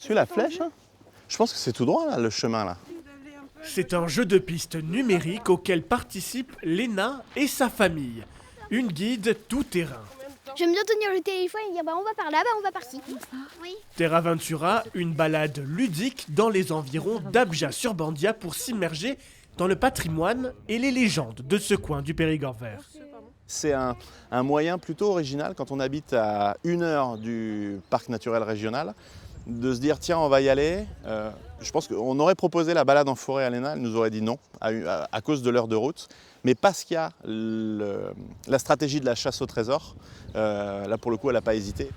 Suis la flèche, hein. Je pense que c'est tout droit là, le chemin là. C'est un jeu de piste numérique auquel participent Léna et sa famille. Une guide tout-terrain. J'aime bien tenir le téléphone et dire on va par là, on va par-ci. Oui. Terra Ventura, une balade ludique dans les environs d'Abja-sur-Bandia pour s'immerger dans le patrimoine et les légendes de ce coin du Périgord vert. C'est un moyen plutôt original quand on habite à 1 heure du parc naturel régional de se dire tiens on va y aller. Je pense qu'on aurait proposé la balade en forêt à Léna, elle nous aurait dit non à cause de l'heure de route. Mais parce qu'il y a la stratégie de la chasse au trésor, là pour le coup elle n'a pas hésité.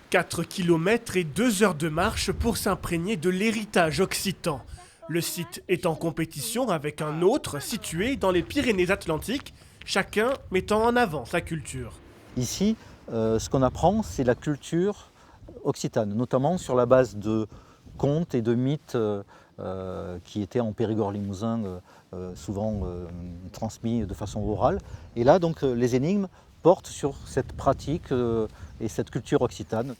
4 km et 2 heures de marche pour s'imprégner de l'héritage occitan. Le site est en compétition avec un autre situé dans les Pyrénées-Atlantiques, chacun mettant en avant sa culture. Ici, ce qu'on apprend, c'est la culture occitane, notamment sur la base de contes et de mythes qui étaient en Périgord limousin, souvent transmis de façon orale. Et là, donc, les énigmes portent sur cette pratique et cette culture occitane.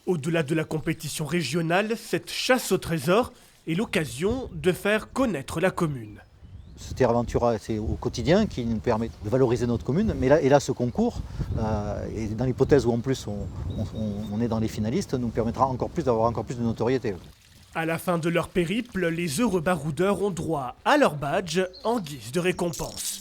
Au-delà de la compétition régionale, cette chasse au trésor est l'occasion de faire connaître la commune. Ce Terra Ventura, c'est au quotidien qui nous permet de valoriser notre commune. Mais là, ce concours, et dans l'hypothèse où en plus on est dans les finalistes, nous permettra d'avoir encore plus de notoriété. À la fin de leur périple, les heureux baroudeurs ont droit à leur badge en guise de récompense.